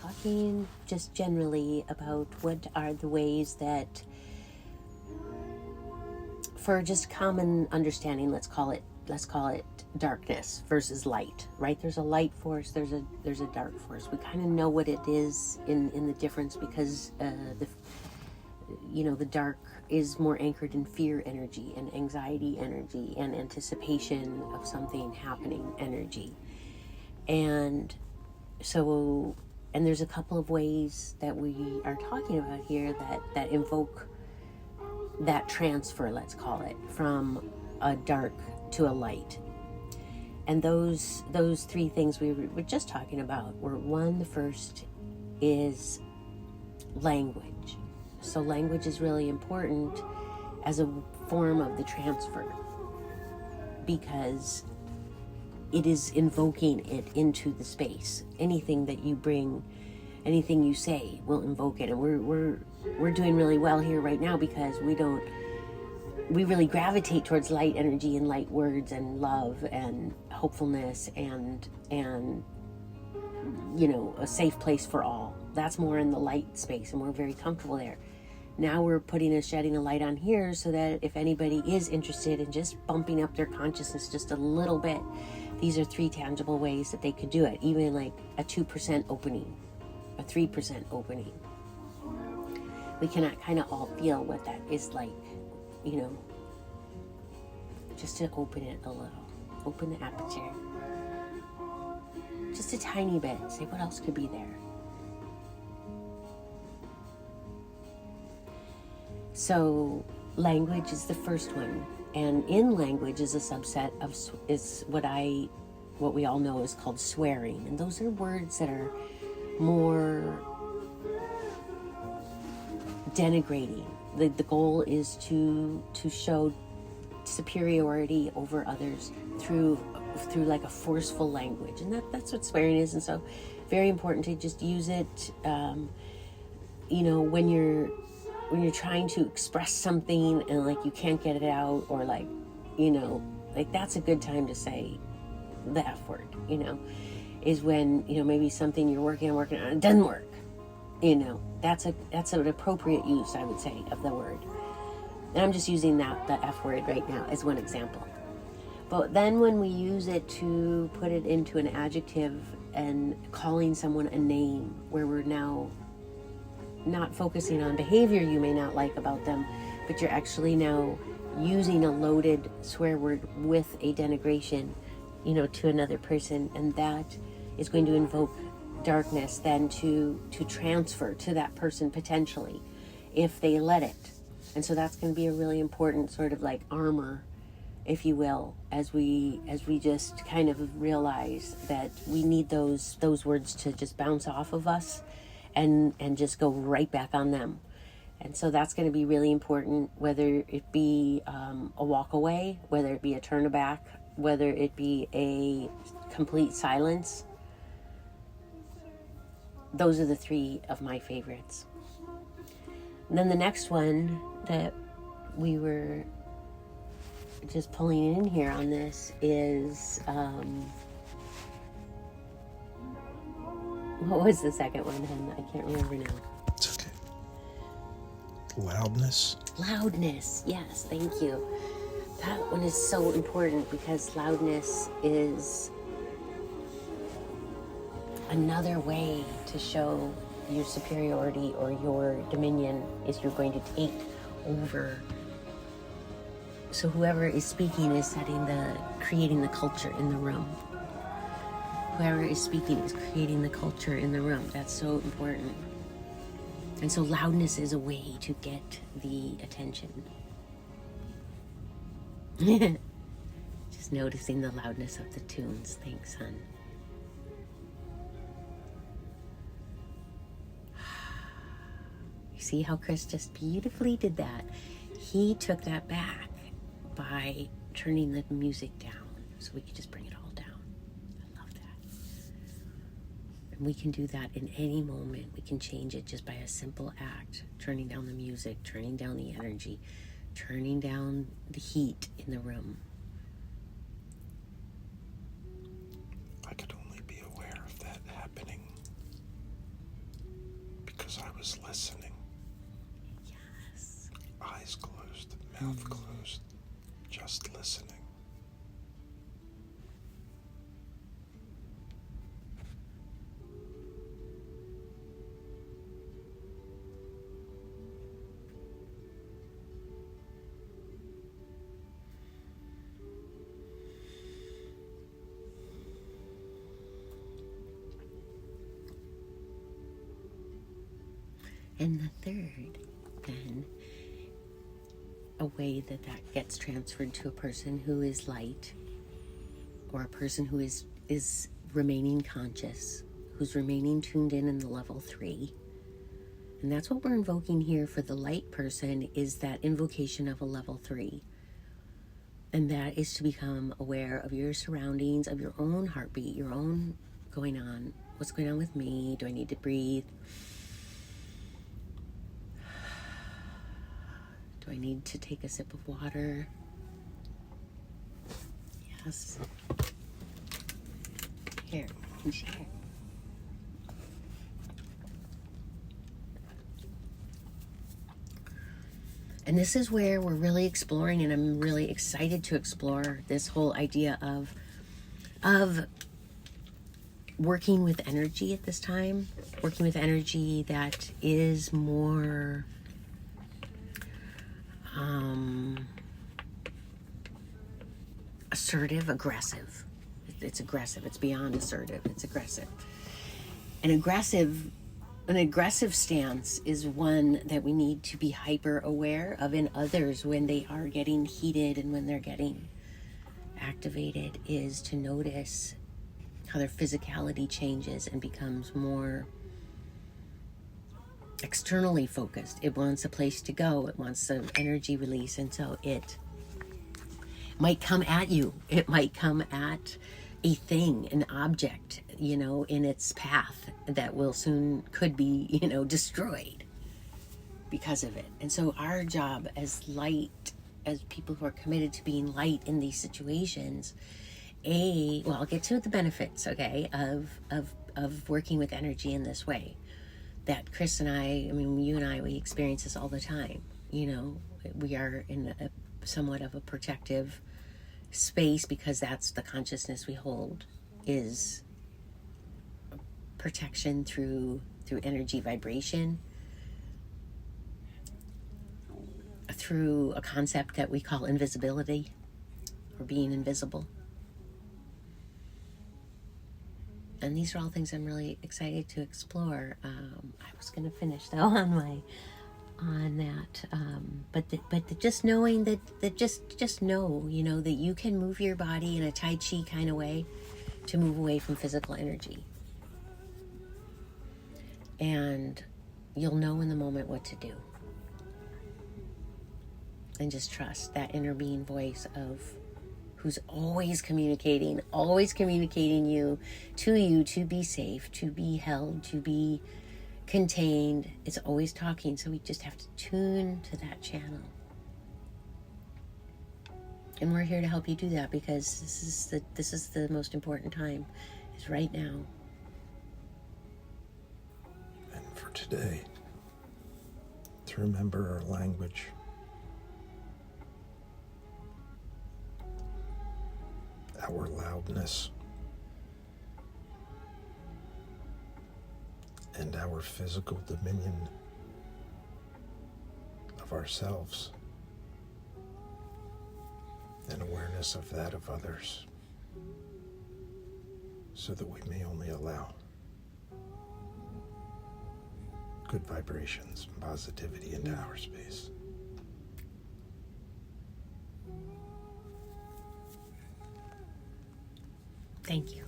talking just generally about what are the ways that, for just common understanding, let's call it darkness versus light, right? There's a light force, there's a dark force. We kind of know what it is in the difference, because the dark is more anchored in fear energy and anxiety energy and anticipation of something happening energy. And so, and there's a couple of ways that we are talking about here that invoke that transfer, let's call it, from a dark to a light. And those three things we were just talking about were, one, the first is language. So language is really important as a form of the transfer, because it is invoking it into the space. Anything that you bring, anything you say will invoke it. And we're doing really well here right now, because we really gravitate towards light energy and light words and love and hopefulness and a safe place for all. That's more in the light space, and we're very comfortable there. Now we're shedding a light on here, so that if anybody is interested in just bumping up their consciousness just a little bit, these are 3 tangible ways that they could do it. Even like a 2% opening, a 3% opening. We can kind of all feel what that is like, just to open it a little. Open the aperture. Just a tiny bit. Say what else could be there. So language is the first one. And in language is a subset of, is what we all know is called swearing. And those are words that are more denigrating. The goal is to show superiority over others through like a forceful language, and that's what swearing is. And so very important to just use it when you're trying to express something and like you can't get it out, or like that's a good time to say the F word, is when maybe something you're working on it doesn't work. That's an appropriate use, I would say, of the word. And I'm just using the F word right now as one example. But then when we use it to put it into an adjective and calling someone a name, where we're now not focusing on behavior you may not like about them, but you're actually now using a loaded swear word with a denigration, to another person, and that is going to invoke darkness then to transfer to that person potentially, if they let it. And so that's going to be a really important sort of like armor, if you will, as we just kind of realize that we need those words to just bounce off of us and just go right back on them. And so that's going to be really important, whether it be a walk away, whether it be a turn back, whether it be a complete silence. Those are the 3 of my favorites. And then the next one that we were just pulling in here on this is, what was the second one, Hen? I can't remember now. It's okay. Loudness. Loudness, yes, thank you. That one is so important, because loudness is another way to show your superiority or your dominion, is you're going to take over. So whoever is speaking is creating the culture in the room. Whoever is speaking is creating the culture in the room. That's so important. And so loudness is a way to get the attention. Just noticing the loudness of the tunes. Thanks, hon. You see how Chris just beautifully did that? He took that back by turning the music down, so we could just bring it all down. I love that. And we can do that in any moment. We can change it just by a simple act. Turning down the music, turning down the energy, turning down the heat in the room. I could only be aware of that happening because I was listening. Yes. Eyes closed, mouth closed, just listening. And the third, then, a way that that gets transferred to a person who is light, or a person who is remaining conscious, who's remaining tuned in the level 3. And that's what we're invoking here for the light person, is that invocation of a level 3. And that is to become aware of your surroundings, of your own heartbeat, your own going on. What's going on with me? Do I need to breathe? Do I need to take a sip of water? Yes. Here, you can share. And this is where we're really exploring, and I'm really excited to explore this whole idea of working with energy at this time, working with energy that is more assertive, aggressive. It's aggressive. It's beyond assertive. It's aggressive. An aggressive stance is one that we need to be hyper aware of in others when they are getting heated and when they're getting activated, is to notice how their physicality changes and becomes more externally focused. It wants a place to go. It wants some energy release. And so it might come at you. It might come at a thing, an object, in its path that will soon could be, destroyed because of it. And so our job as light, as people who are committed to being light in these situations, I'll get to the benefits, okay, of working with energy in this way. That Chris and you and I, we experience this all the time. We are in somewhat of a protective space because that's the consciousness we hold, is protection through energy vibration, through a concept that we call invisibility, or being invisible. And these are all things I'm really excited to explore. I was going to finish though on that, but just knowing that just know, that you can move your body in a Tai Chi kind of way to move away from physical energy, and you'll know in the moment what to do, and just trust that inner being voice of who's always communicating you to be safe, to be held, to be contained. It's always talking, so we just have to tune to that channel. And we're here to help you do that, because this is the most important time, is right now. And for today, to remember our language. Our loudness, and our physical dominion of ourselves, and awareness of that of others, so that we may only allow good vibrations and positivity into our space. Thank you.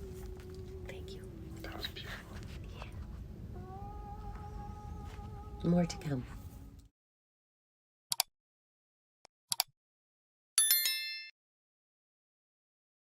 That was beautiful. Yeah. More to come.